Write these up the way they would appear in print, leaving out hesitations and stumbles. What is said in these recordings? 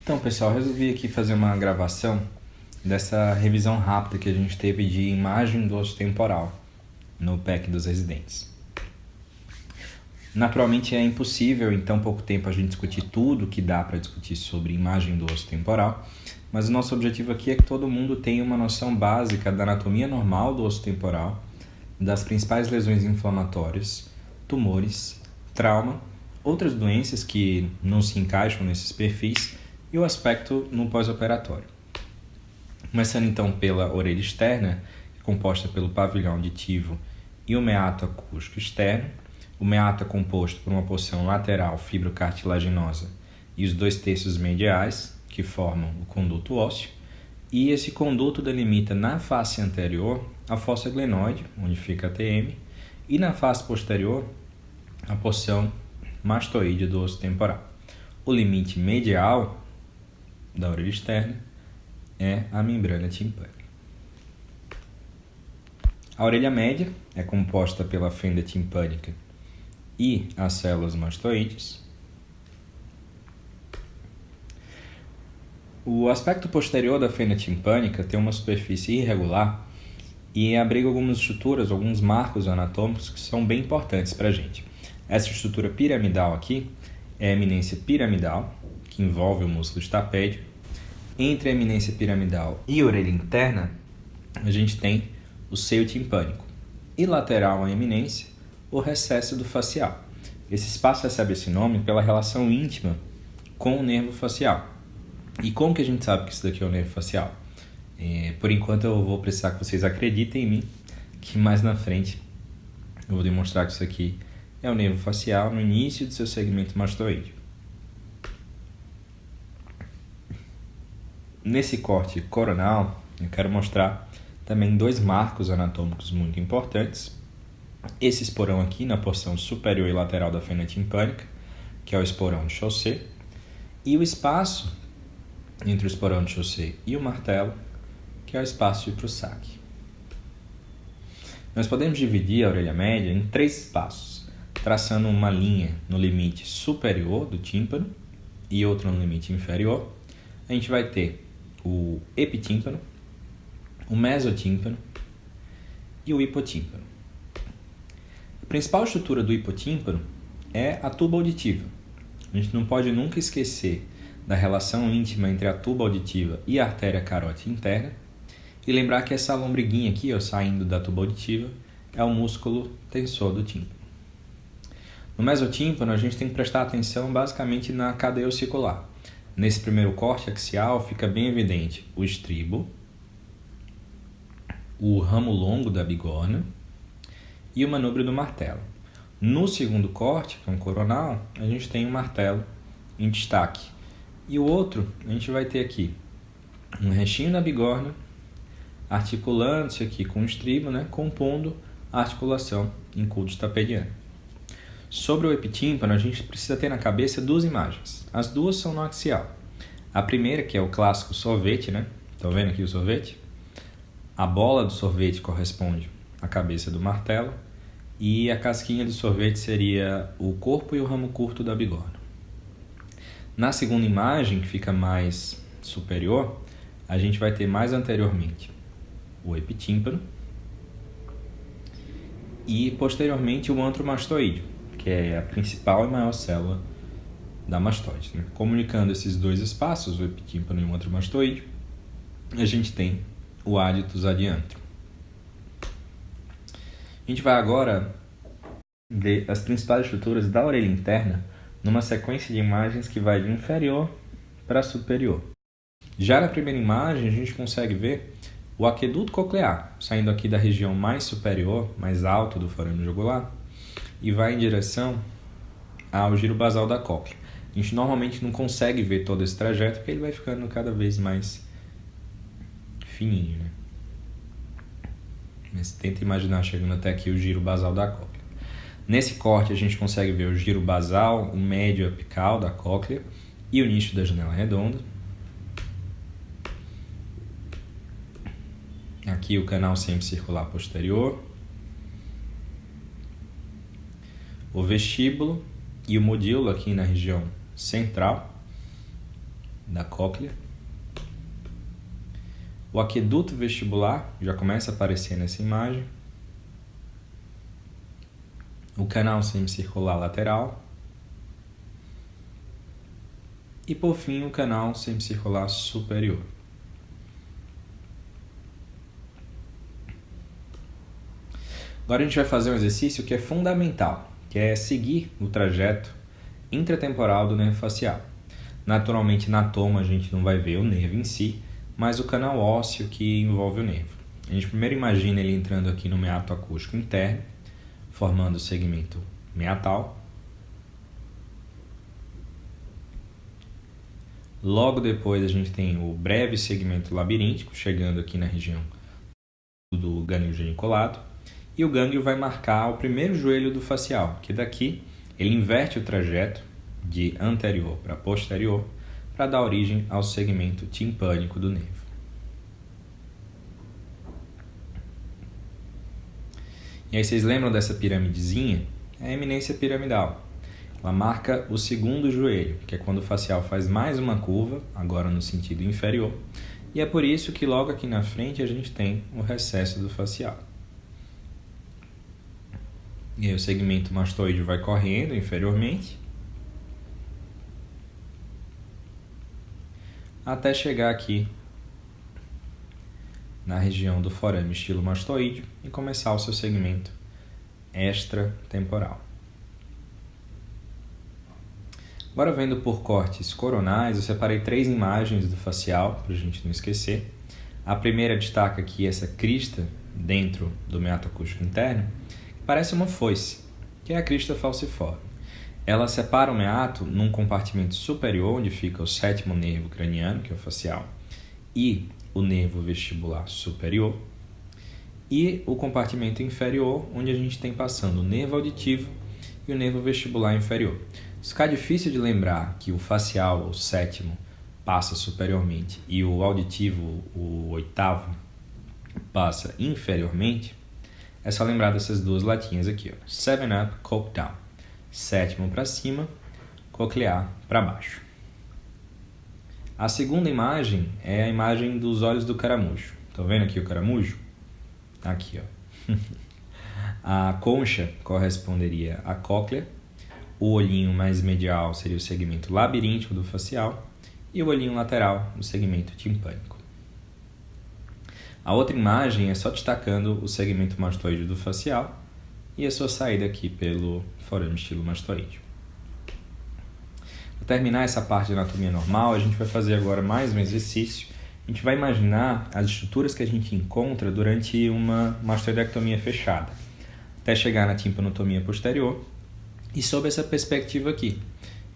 Então, pessoal, resolvi aqui fazer uma gravação dessa revisão rápida que a gente teve de imagem do osso temporal no PEC dos residentes. Naturalmente é impossível em tão pouco tempo a gente discutir tudo que dá para discutir sobre imagem do osso temporal, mas o nosso objetivo aqui é que todo mundo tenha uma noção básica da anatomia normal do osso temporal, das principais lesões inflamatórias, tumores, trauma, outras doenças que não se encaixam nesses perfis e o aspecto no pós-operatório. Começando então pela orelha externa, composta pelo pavilhão auditivo e o meato acústico externo. O meato é composto por uma porção lateral fibrocartilaginosa e os 2/3 mediais, que formam o conduto ósseo, e esse conduto delimita na face anterior a fossa glenoide, onde fica a TM, e na face posterior a porção mastoide do osso temporal. O limite medial da orelha externa é a membrana timpânica. A orelha média é composta pela fenda timpânica e as células mastoides. O aspecto posterior da fenda timpânica tem uma superfície irregular e abriga algumas estruturas, alguns marcos anatômicos que são bem importantes para a gente. Essa estrutura piramidal aqui é a eminência piramidal, que envolve o músculo estapédio. Entre a eminência piramidal e a orelha interna, a gente tem o seio timpânico. E lateral à eminência, o recesso do facial. Esse espaço recebe esse nome pela relação íntima com o nervo facial. E como que a gente sabe que isso daqui é o nervo facial? Por enquanto eu vou precisar que vocês acreditem em mim, que mais na frente eu vou demonstrar que isso aqui é o nervo facial no início do seu segmento mastoide. Nesse corte coronal, eu quero mostrar também dois marcos anatômicos muito importantes. Esse esporão aqui na porção superior e lateral da fenda timpânica, que é o esporão de Chaussée, e o espaço entre o esporão de Chaussée e o martelo, que é o espaço de Prusac. Nós podemos dividir a orelha média em 3 espaços, traçando uma linha no limite superior do tímpano e outra no limite inferior. A gente vai ter o epitímpano, o mesotímpano e o hipotímpano. A principal estrutura do hipotímpano é a tuba auditiva. A gente não pode nunca esquecer da relação íntima entre a tuba auditiva e a artéria carótida interna e lembrar que essa lombriguinha aqui, saindo da tuba auditiva, é o músculo tensor do tímpano. No mesotímpano, a gente tem que prestar atenção basicamente na cadeia ossicular. Nesse primeiro corte axial fica bem evidente o estribo, o ramo longo da bigorna e o manúbrio do martelo. No segundo corte, que é um coronal, a gente tem o martelo em destaque. E o outro, a gente vai ter aqui um restinho da bigorna, articulando-se aqui com o estribo, compondo a articulação incúbito-estapediana. Sobre o epitímpano, a gente precisa ter na cabeça 2 imagens. As duas são no axial. A primeira, que é o clássico sorvete, Estão vendo aqui o sorvete? A bola do sorvete corresponde à cabeça do martelo e a casquinha do sorvete seria o corpo e o ramo curto da bigorna. Na segunda imagem, que fica mais superior, a gente vai ter mais anteriormente o epitímpano e posteriormente o antro mastoide, que é a principal e maior célula da mastoide. Comunicando esses 2 espaços, o epitímpano e o antro mastoide, a gente tem o áditus adiantro. A gente vai agora ver as principais estruturas da orelha interna numa sequência de imagens que vai de inferior para superior. Já na primeira imagem, a gente consegue ver o aqueduto coclear, saindo aqui da região mais superior, mais alta do forame jugular, e vai em direção ao giro basal da cóclea. A gente normalmente não consegue ver todo esse trajeto porque ele vai ficando cada vez mais fininho, Mas tenta imaginar chegando até aqui o giro basal da cóclea. Nesse corte a gente consegue ver o giro basal, o médio apical da cóclea e o nicho da janela redonda. Aqui o canal semicircular posterior, o vestíbulo e o modíolo aqui na região central. da cóclea. O aqueduto vestibular já começa a aparecer nessa imagem. O canal semicircular lateral. E por fim o canal semicircular superior. Agora a gente vai fazer um exercício que é fundamental, que é seguir o trajeto intratemporal do nervo facial. Naturalmente, na toma a gente não vai ver o nervo em si, mas o canal ósseo que envolve o nervo. A gente primeiro imagina ele entrando aqui no meato acústico interno, formando o segmento meatal. Logo depois a gente tem o breve segmento labiríntico, chegando aqui na região do gânglio geniculado. E o gânglio vai marcar o primeiro joelho do facial, que daqui ele inverte o trajeto de anterior para posterior para dar origem ao segmento timpânico do nervo. E aí vocês lembram dessa piramidezinha? É a eminência piramidal. Ela marca o segundo joelho, que é quando o facial faz mais uma curva, agora no sentido inferior. E é por isso que logo aqui na frente a gente tem o recesso do facial. E aí o segmento mastoide vai correndo inferiormente até chegar aqui na região do forame estilomastoide e começar o seu segmento extratemporal. Agora vendo por cortes coronais, eu separei 3 imagens do facial para a gente não esquecer. A primeira destaca aqui essa crista dentro do meato acústico interno, parece uma foice, que é a crista falciforme. Ela separa o meato num compartimento superior, onde fica o 7º nervo craniano, que é o facial, e o nervo vestibular superior, e o compartimento inferior, onde a gente tem passando o nervo auditivo e o nervo vestibular inferior. Se ficar difícil de lembrar que o facial, o 7º, passa superiormente e o auditivo, o 8º, passa inferiormente, é só lembrar dessas duas latinhas aqui, 7up, coke down. 7º para cima, coclear para baixo. A segunda imagem é a imagem dos olhos do caramujo. Estão vendo aqui o caramujo? Aqui, ó. A concha corresponderia à cóclea. O olhinho mais medial seria o segmento labiríntico do facial. E o olhinho lateral, o segmento timpânico. A outra imagem é só destacando o segmento mastoide do facial e a sua saída aqui pelo forame estilomastoide. Para terminar essa parte de anatomia normal, a gente vai fazer agora mais um exercício. A gente vai imaginar as estruturas que a gente encontra durante uma mastoidectomia fechada, até chegar na timpanotomia posterior e sob essa perspectiva aqui,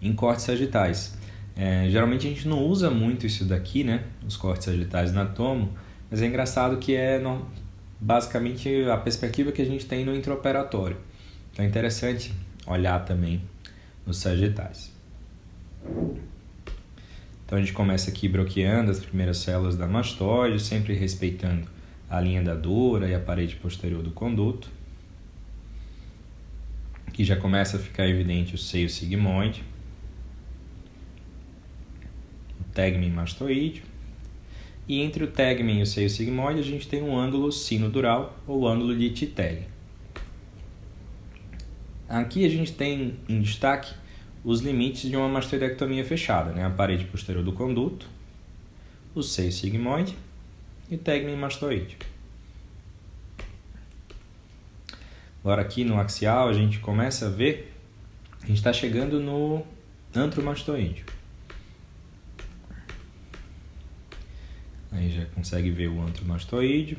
em cortes sagitais. Geralmente a gente não usa muito isso daqui, né? Os cortes sagitais na tomo, mas é engraçado que basicamente a perspectiva que a gente tem no intraoperatório. Então é interessante olhar também nos sagitais. Então a gente começa aqui broqueando as primeiras células da mastoide, sempre respeitando a linha da dura e a parede posterior do conduto. Aqui já começa a ficar evidente o seio sigmoide, o tegmen mastoide. E entre o tegmen e o seio sigmoide a gente tem um ângulo sinodural ou ângulo de Titelli. Aqui a gente tem em destaque os limites de uma mastoidectomia fechada, né? A parede posterior do conduto, o seio sigmoide e o tegmen mastoide. Agora aqui no axial a gente começa a ver, a gente está chegando no antromastoide. Aí já consegue ver o antromastoide.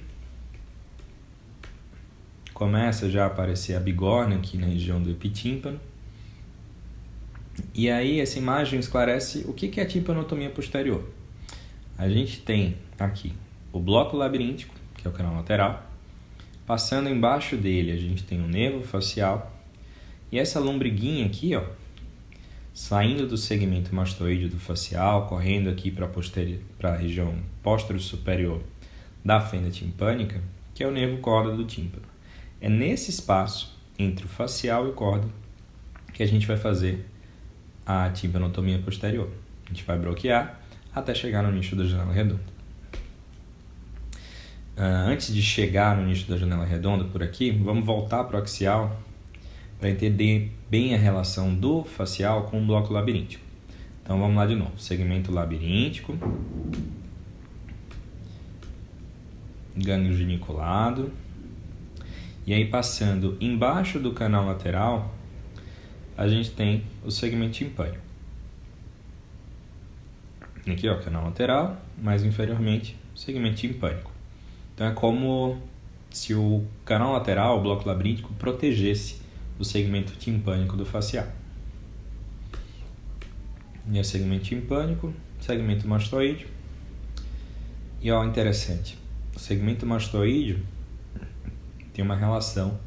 Começa já a aparecer a bigorna aqui na região do epitímpano. E aí essa imagem esclarece o que é a timpanotomia posterior. A gente tem aqui o bloco labiríntico, que é o canal lateral. Passando embaixo dele a gente tem o nervo facial. E essa lombriguinha aqui, ó, saindo do segmento mastoide do facial, correndo aqui para a região póstero-superior da fenda timpânica, que é o nervo corda do tímpano. É nesse espaço entre o facial e o corda que a gente vai fazer a timpanotomia posterior. A gente vai bloquear até chegar no nicho da janela redonda. Antes de chegar no nicho da janela redonda por aqui, vamos voltar para o axial para entender bem a relação do facial com o bloco labiríntico. Então vamos lá de novo, segmento labiríntico, gânglio geniculado, e aí passando embaixo do canal lateral, a gente tem o segmento timpânico. Aqui, ó, canal lateral, mais inferiormente, segmento timpânico. Então é como se o canal lateral, o bloco labiríntico, protegesse o segmento timpânico do facial. E é segmento timpânico, segmento mastoídeo. E ó, interessante, o segmento mastoídeo tem uma relação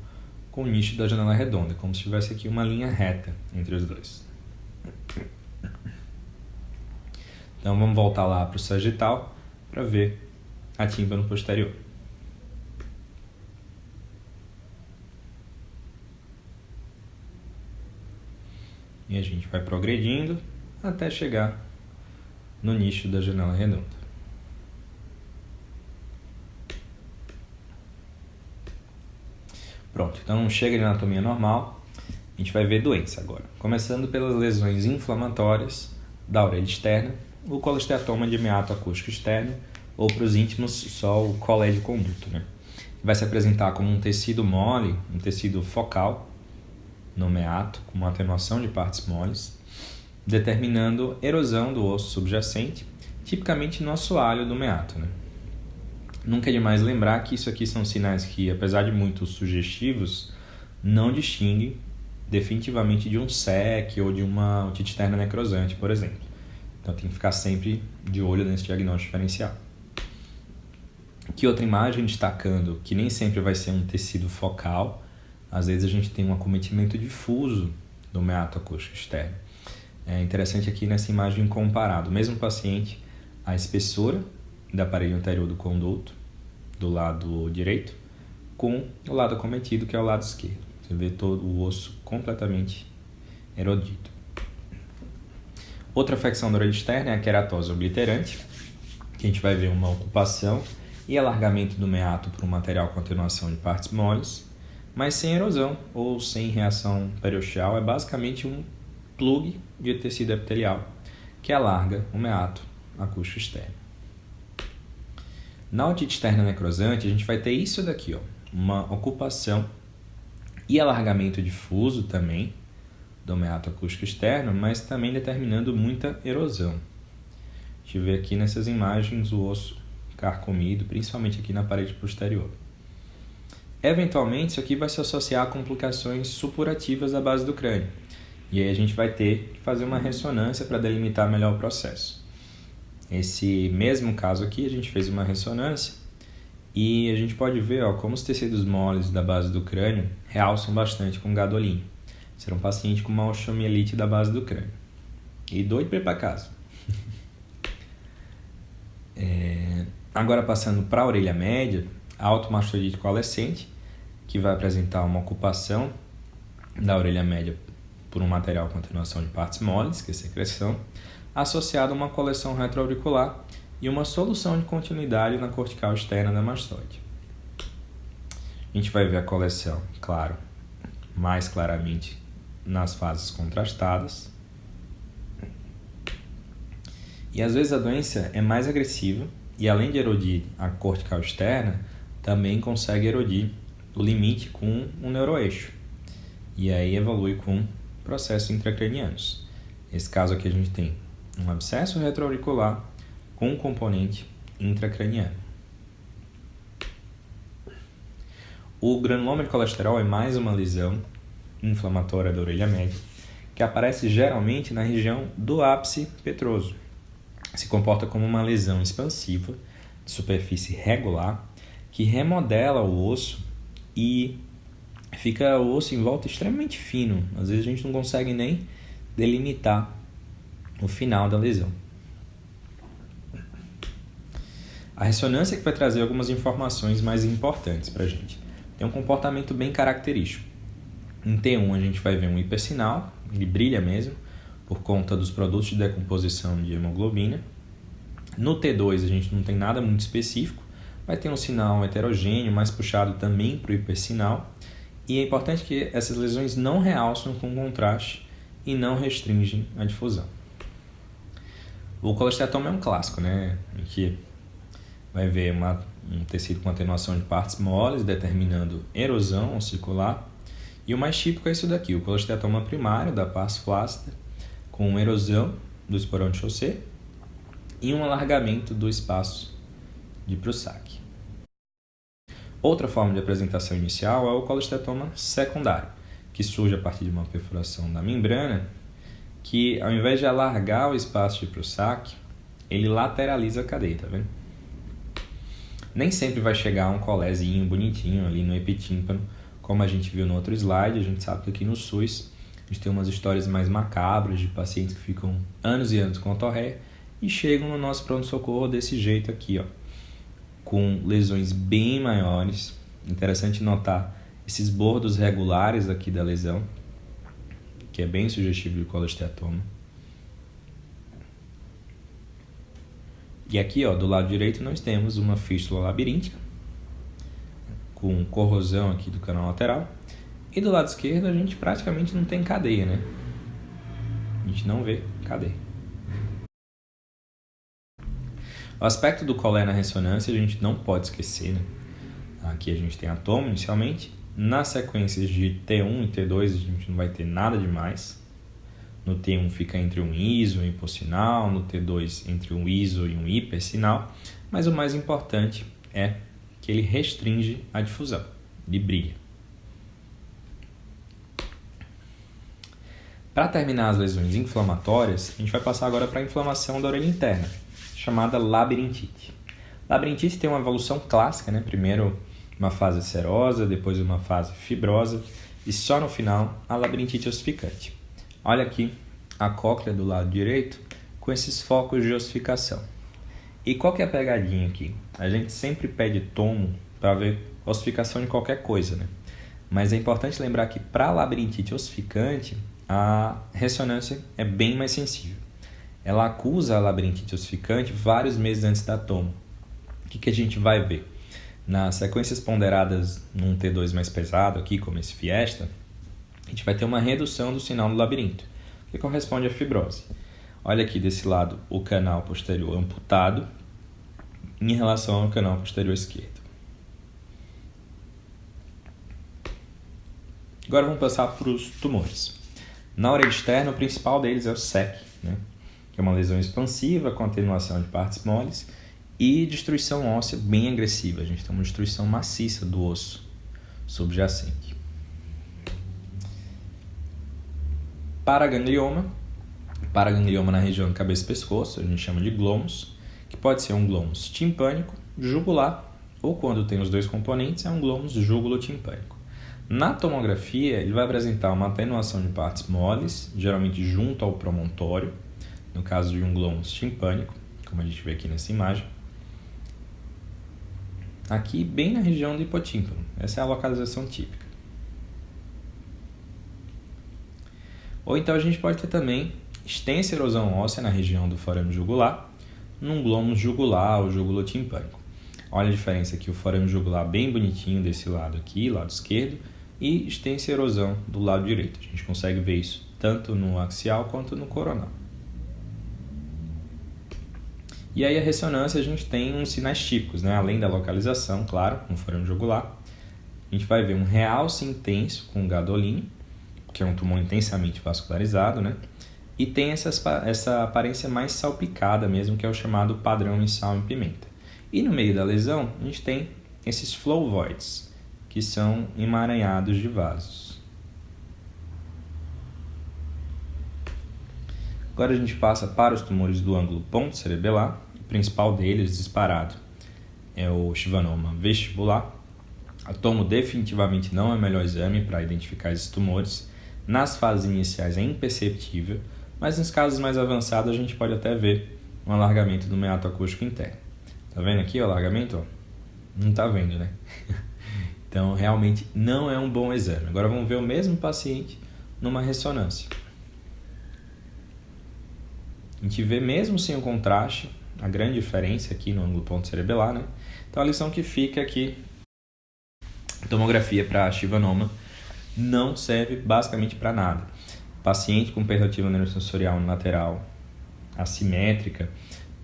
com o nicho da janela redonda, como se tivesse aqui uma linha reta entre os dois. Então vamos voltar lá para o sagital para ver a tímpano posterior. E a gente vai progredindo até chegar no nicho da janela redonda. Pronto, então chega de anatomia normal, a gente vai ver doença agora. Começando pelas lesões inflamatórias da orelha externa, o colesteatoma de meato acústico externo, ou para os íntimos, só o colé de conduto, né? Vai se apresentar como um tecido mole, um tecido focal no meato, com uma atenuação de partes moles, determinando erosão do osso subjacente, tipicamente no assoalho do meato, né? Nunca é demais lembrar que isso aqui são sinais que, apesar de muito sugestivos, não distinguem definitivamente de um SEC ou de uma otite externa necrosante, por exemplo. Então tem que ficar sempre de olho nesse diagnóstico diferencial. Aqui outra imagem destacando que nem sempre vai ser um tecido focal, às vezes a gente tem um acometimento difuso do meato acústico externo. É interessante aqui nessa imagem comparar do mesmo paciente a espessura da parede anterior do conduto, do lado direito, com o lado acometido, que é o lado esquerdo. Você vê todo o osso completamente erodido. Outra afecção da orelha externa é a queratose obliterante, que a gente vai ver uma ocupação e alargamento do meato por um material com atenuação de partes moles, mas sem erosão ou sem reação periosteal. É basicamente um plug de tecido epitelial que alarga o meato acústico externo. Na otite externa necrosante, a gente vai ter isso daqui, ó, uma ocupação e alargamento difuso também do meato acústico externo, mas também determinando muita erosão. A gente vê aqui nessas imagens o osso carcomido, principalmente aqui na parede posterior. Eventualmente, isso aqui vai se associar a complicações supurativas da base do crânio. E aí a gente vai ter que fazer uma ressonância para delimitar melhor o processo. Esse mesmo caso aqui, a gente fez uma ressonância e a gente pode ver, ó, como os tecidos moles da base do crânio realçam bastante com gadolinho. Será um paciente com uma osteomielite da base do crânio. E doido para ir para casa. Agora passando para a orelha média, a automastoidite coalescente, que vai apresentar uma ocupação da orelha média por um material com atenuação de partes moles, que é secreção, associado a uma coleção retroauricular e uma solução de continuidade na cortical externa da mastoide. A gente vai ver a coleção, claro, mais claramente nas fases contrastadas. E às vezes a doença é mais agressiva e, além de erodir a cortical externa, também consegue erodir o limite com um neuroeixo. E aí evolui com processos intracranianos. Nesse caso aqui a gente tem um abscesso retroauricular com um componente intracraniano. O granuloma de colesterol é mais uma lesão inflamatória da orelha média, que aparece geralmente na região do ápice petroso. Se comporta como uma lesão expansiva de superfície regular que remodela o osso e fica o osso em volta extremamente fino. Às vezes a gente não consegue nem delimitar o final da lesão. A ressonância que vai trazer algumas informações mais importantes para a gente. Tem um comportamento bem característico. Em T1 a gente vai ver um hipersinal, ele brilha mesmo, por conta dos produtos de decomposição de hemoglobina. No T2 a gente não tem nada muito específico, vai ter um sinal heterogêneo, mais puxado também para o hipersinal. E é importante que essas lesões não realçam com contraste e não restringem a difusão. O colesteatoma é um clássico, né? Em que vai ver um tecido com atenuação de partes moles, determinando erosão circular. E o mais típico é isso daqui, o colesteatoma primário da pars flácida, com erosão do esporão de Chaucer e um alargamento do espaço de Prussac. Outra forma de apresentação inicial é o colesteatoma secundário, que surge a partir de uma perfuração da membrana, que ao invés de alargar o espaço de Prussac, ele lateraliza a cadeia, tá vendo? Nem sempre vai chegar um colézinho bonitinho ali no epitímpano, como a gente viu no outro slide. A gente sabe que aqui no SUS a gente tem umas histórias mais macabras de pacientes que ficam anos e anos com otorreia e chegam no nosso pronto-socorro desse jeito aqui, ó, com lesões bem maiores. Interessante notar esses bordos regulares aqui da lesão, que é bem sugestivo de colesteatoma. E aqui, ó, do lado direito nós temos uma fístula labiríntica com corrosão aqui do canal lateral. E do lado esquerdo a gente praticamente não tem cadeia, né? A gente não vê cadeia. O aspecto do colé na ressonância a gente não pode esquecer, né? Aqui a gente tem atomo inicialmente. Nas sequências de T1 e T2 a gente não vai ter nada demais. No T1 fica entre um iso e um hipossinal, no T2 entre um iso e um hipersinal, mas o mais importante é que ele restringe a difusão, ele brilha. Para terminar as lesões inflamatórias, a gente vai passar agora para a inflamação da orelha interna, chamada labirintite. Labirintite tem uma evolução clássica, né? Primeiro uma fase serosa, depois uma fase fibrosa e só no final a labirintite ossificante. Olha aqui a cóclea do lado direito com esses focos de ossificação. E qual que é a pegadinha aqui? A gente sempre pede tomo para ver ossificação de qualquer coisa, né? Mas é importante lembrar que para a labirintite ossificante a ressonância é bem mais sensível. Ela acusa a labirintite ossificante vários meses antes da tomo. O que a gente vai ver? Nas sequências ponderadas num T2 mais pesado, aqui como esse Fiesta, a gente vai ter uma redução do sinal do labirinto, que corresponde à fibrose. Olha aqui desse lado o canal posterior amputado em relação ao canal posterior esquerdo. Agora vamos passar para os tumores. Na orelha externa, o principal deles é o SEC, né? Que é uma lesão expansiva com atenuação de partes moles e destruição óssea bem agressiva. A gente tem uma destruição maciça do osso subjacente. Paraganglioma na região do cabeça e pescoço, a gente chama de glomos, que pode ser um glomos timpânico, jugular, ou quando tem os dois componentes, é um glomos jugulotimpânico. Na tomografia, ele vai apresentar uma atenuação de partes moles, geralmente junto ao promontório, no caso de um glomos timpânico, como a gente vê aqui nessa imagem. Aqui, bem na região do hipotímpano. Essa é a localização típica. Ou então a gente pode ter também extensa erosão óssea na região do forame jugular, num glomos jugular ou jugulotimpânico. Olha a diferença aqui, o forame jugular bem bonitinho desse lado aqui, lado esquerdo, e extensa erosão do lado direito. A gente consegue ver isso tanto no axial quanto no coronal. E aí a ressonância a gente tem uns sinais típicos, né? Além da localização, claro, no forame jugular. A gente vai ver um realce intenso com gadolínio, que é um tumor intensamente vascularizado, né? E tem essa aparência mais salpicada mesmo, que é o chamado padrão em sal e pimenta. E no meio da lesão, a gente tem esses flow voids, que são emaranhados de vasos. Agora a gente passa para os tumores do ângulo ponto-cerebelar. O principal deles, disparado, é o schwannoma vestibular. A tomo definitivamente não é o melhor exame para identificar esses tumores. Nas fases iniciais é imperceptível, mas nos casos mais avançados a gente pode até ver um alargamento do meato acústico interno. Tá vendo aqui o alargamento? Não tá vendo, né? Então realmente não é um bom exame. Agora vamos ver o mesmo paciente numa ressonância. A gente vê mesmo sem o contraste a grande diferença aqui no ângulo ponto cerebelar, né? Então a lição que fica é que tomografia para chivanoma não serve basicamente para nada. Paciente com perda ativa neurosensorial lateral assimétrica,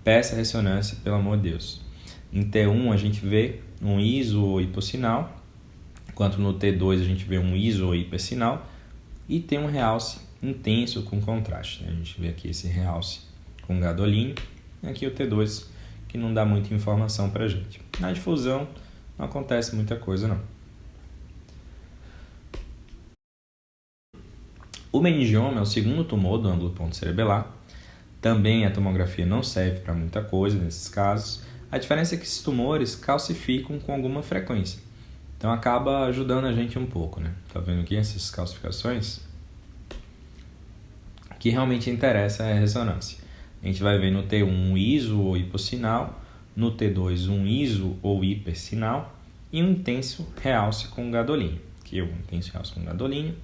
peça ressonância, pelo amor de Deus. Em T1 a gente vê um iso ou hipossinal, enquanto no T2 a gente vê um iso ou hipersinal e tem um realce intenso com contraste, né? A gente vê aqui esse realce com gadolínio e aqui o T2 que não dá muita informação para a gente. Na difusão não acontece muita coisa não. O meningioma é o segundo tumor do ângulo ponto cerebelar. Também a tomografia não serve para muita coisa nesses casos. A diferença é que esses tumores calcificam com alguma frequência. Então acaba ajudando a gente um pouco, né? Tá vendo aqui essas calcificações? O que realmente interessa é a ressonância. A gente vai ver no T1 um iso ou hipossinal, no T2 um iso ou hipersinal e um intenso realce com gadolínio. Aqui o intenso realce com gadolínio.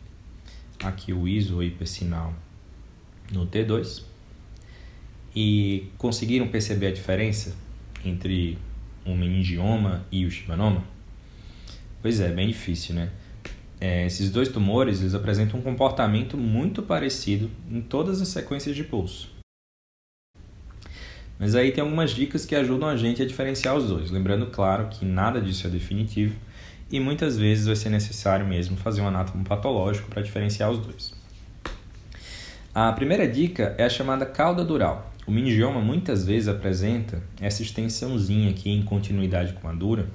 Aqui o iso ou hipersinal no T2. E conseguiram perceber a diferença entre o meningioma e o chivanoma? Pois é, bem difícil, né? Esses dois tumores eles apresentam um comportamento muito parecido em todas as sequências de pulso. Mas aí tem algumas dicas que ajudam a gente a diferenciar os dois. Lembrando, claro, que nada disso é definitivo e muitas vezes vai ser necessário mesmo fazer um anátomo patológico para diferenciar os dois. A primeira dica é a chamada cauda dural. O meningioma muitas vezes apresenta essa extensãozinha aqui em continuidade com a dura,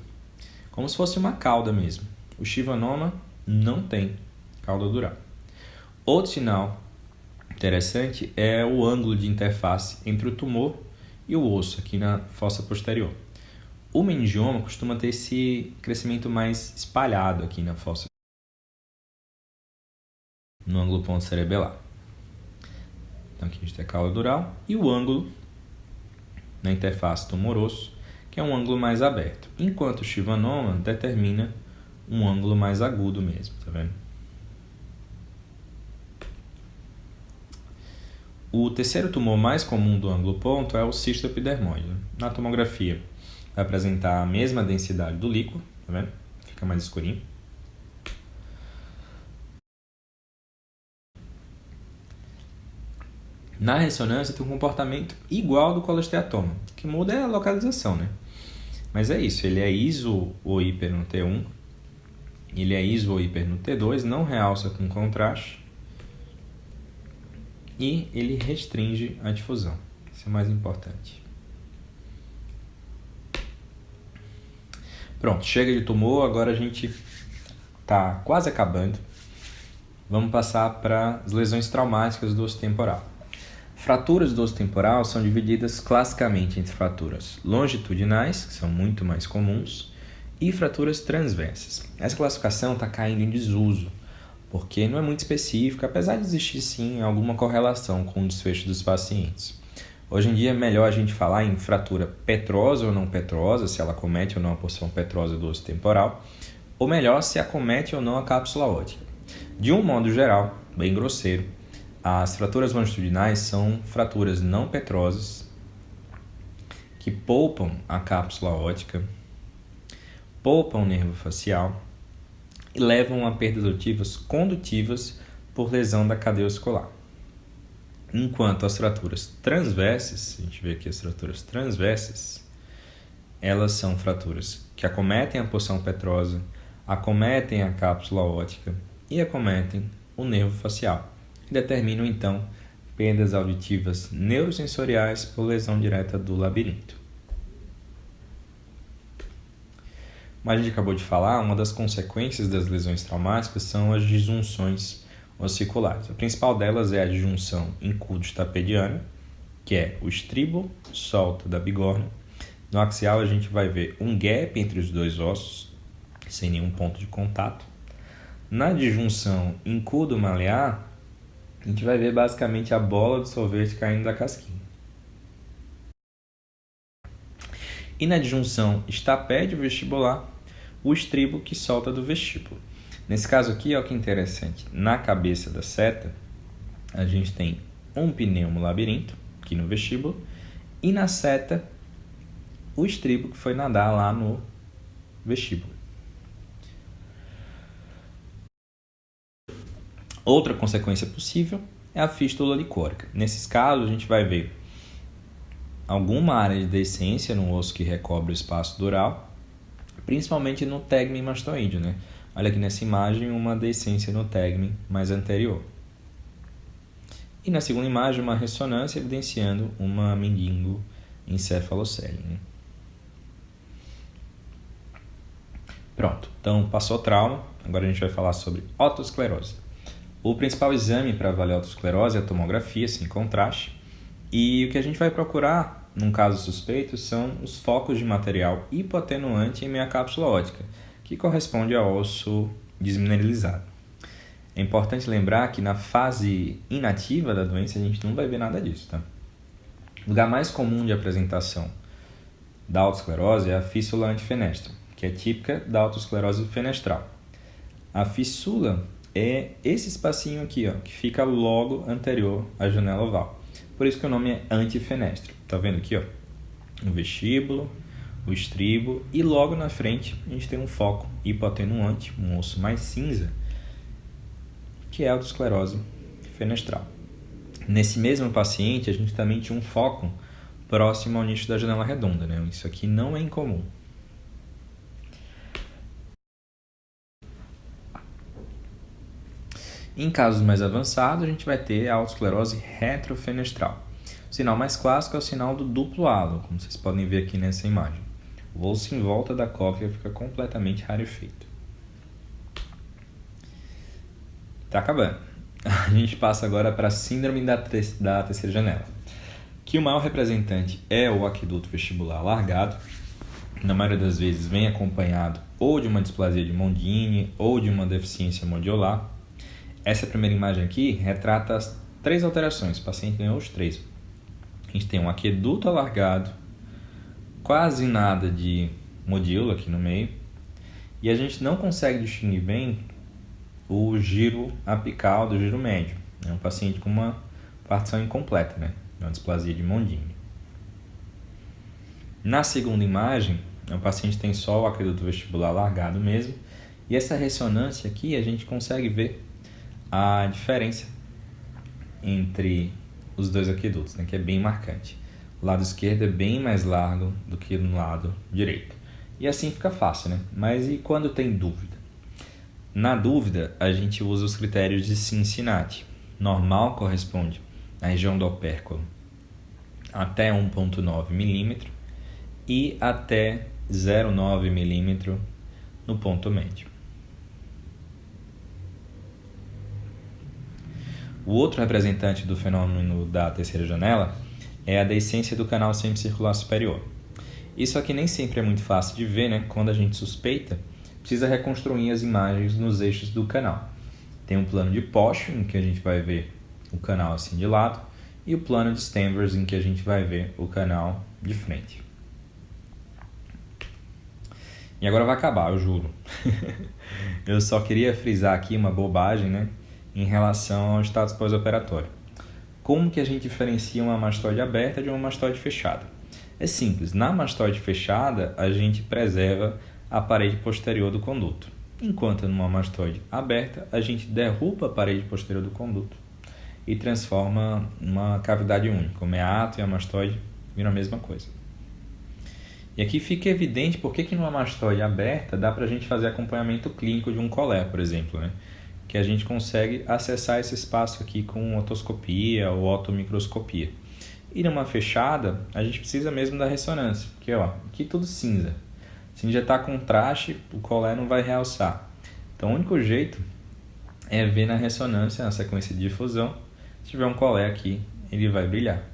como se fosse uma cauda mesmo. O chivanoma não tem cauda dural. Outro sinal interessante é o ângulo de interface entre o tumor e o osso aqui na fossa posterior. O meningioma costuma ter esse crescimento mais espalhado aqui na fossa, no ângulo ponto cerebelar. Então aqui a gente tem a cauda dural e o ângulo na interface tumor-osso, que é um ângulo mais aberto, enquanto o chivanoma determina um ângulo mais agudo mesmo, tá vendo? O terceiro tumor mais comum do ângulo ponto é o cisto epidermoide. Na tomografia vai apresentar a mesma densidade do líquido, tá vendo? Fica mais escurinho. Na ressonância tem um comportamento igual ao do colesteatoma. O que muda é a localização, né? Mas é isso, ele é iso ou hiper no T1, ele é iso ou hiper no T2, não realça com contraste e ele restringe a difusão. Isso é o mais importante. Pronto, chega de tumor, agora a gente está quase acabando. Vamos passar para as lesões traumáticas do osso temporal. Fraturas do osso temporal são divididas classicamente entre fraturas longitudinais, que são muito mais comuns, e fraturas transversas. Essa classificação está caindo em desuso, porque não é muito específica, apesar de existir sim alguma correlação com o desfecho dos pacientes. Hoje em dia é melhor a gente falar em fratura petrosa ou não petrosa, se ela acomete ou não a porção petrosa do osso temporal, ou melhor, se acomete ou não a cápsula óptica. De um modo geral, bem grosseiro, as fraturas longitudinais são fraturas não petrosas que poupam a cápsula óptica, poupam o nervo facial e levam a perdas auditivas condutivas por lesão da cadeia oscular. Enquanto as fraturas transversas, a gente vê aqui as fraturas transversas, elas são fraturas que acometem a porção petrosa, acometem a cápsula óptica e acometem o nervo facial, que determinam então perdas auditivas neurosensoriais por lesão direta do labirinto. Como a gente acabou de falar, uma das consequências das lesões traumáticas são as disjunções ossiculares. A principal delas é a disjunção incúbito-stapediana, que é o estribo solto da bigorna. No axial a gente vai ver um gap entre os dois ossos, sem nenhum ponto de contato. Na disjunção incúdo-malear, a gente vai ver basicamente a bola de sorvete caindo da casquinha. E na disjunção estapédio-vestibular, o estribo que solta do vestíbulo. Nesse caso aqui, olha que interessante, na cabeça da seta, a gente tem um pneumo-labirinto, aqui no vestíbulo, E na seta, o estribo que foi nadar lá no vestíbulo. Outra consequência possível é a fístula licórica. Nesses casos, a gente vai ver alguma área de deiscência no osso que recobre o espaço dural, principalmente no tegmen mastoide, né? Olha aqui nessa imagem uma deiscência no tegmen mais anterior. E na segunda imagem, uma ressonância evidenciando uma meningoencefalocele, né? Pronto, então passou o trauma, agora a gente vai falar sobre otosclerose. O principal exame para avaliar a otosclerose é a tomografia, sem contraste. E o que a gente vai procurar, num caso suspeito, são os focos de material hipoatenuante em meia cápsula óptica, que corresponde ao osso desmineralizado. É importante lembrar que na fase inativa da doença a gente não vai ver nada disso, tá? O lugar mais comum de apresentação da autoesclerose é a fístula antifenestra, que é típica da autoesclerose fenestral. A fístula é esse espacinho aqui, ó, que fica logo anterior à janela oval. Por isso que o nome é antifenestra. Tá vendo aqui, ó? O vestíbulo, o estribo e logo na frente a gente tem um foco hipoatenuante, um osso mais cinza, que é a autoesclerose fenestral. Nesse mesmo paciente, a gente também tinha um foco próximo ao nicho da janela redonda, né? Isso aqui não é incomum. Em casos mais avançados, a gente vai ter a autoesclerose retrofenestral. O sinal mais clássico é o sinal do duplo halo, como vocês podem ver aqui nessa imagem. O osso em volta da cóclea fica completamente rarefeito. Tá acabando. A gente passa agora para a síndrome da terceira janela, que o maior representante é o aqueduto vestibular alargado. Na maioria das vezes vem acompanhado ou de uma displasia de Mondini ou de uma deficiência modiolar. Essa primeira imagem aqui retrata as 3 alterações. O paciente ganhou os 3. A gente tem um aqueduto alargado, quase nada de modíolo aqui no meio, e a gente não consegue distinguir bem o giro apical do giro médio. É um paciente com uma partição incompleta, né? Uma displasia de Mondini. Na segunda imagem, o paciente tem só o aqueduto vestibular alargado mesmo, e essa ressonância aqui a gente consegue ver a diferença entre os dois aquedutos, né, que é bem marcante. O lado esquerdo é bem mais largo do que no lado direito. E assim fica fácil, né? Mas e quando tem dúvida? Na dúvida, a gente usa os critérios de Cincinnati. Normal corresponde à região do opérculo até 1,9 mm e até 0,9 mm no ponto médio. O outro representante do fenômeno da terceira janela é a deiscência do canal semicircular superior. Isso aqui nem sempre é muito fácil de ver, né? Quando a gente suspeita, precisa reconstruir as imagens nos eixos do canal. Tem um plano de Posch, em que a gente vai ver o canal assim de lado, e o plano de Stanvers, em que a gente vai ver o canal de frente. E agora vai acabar, eu juro. Eu só queria frisar aqui uma bobagem, né? Em relação ao status pós-operatório. Como que a gente diferencia uma mastoide aberta de uma mastoide fechada? É simples, na mastoide fechada a gente preserva a parede posterior do conduto, enquanto numa mastoide aberta a gente derruba a parede posterior do conduto e transforma uma cavidade única. O meato e a mastoide viram a mesma coisa. E aqui fica evidente por que numa mastoide aberta dá para a gente fazer acompanhamento clínico de um colé, por exemplo, né? Que a gente consegue acessar esse espaço aqui com otoscopia ou otomicroscopia. E numa fechada, a gente precisa mesmo da ressonância, porque ó, aqui tudo cinza. Se injetar contraste, o colé não vai realçar. Então o único jeito é ver na ressonância, na sequência de difusão, se tiver um colé aqui, ele vai brilhar.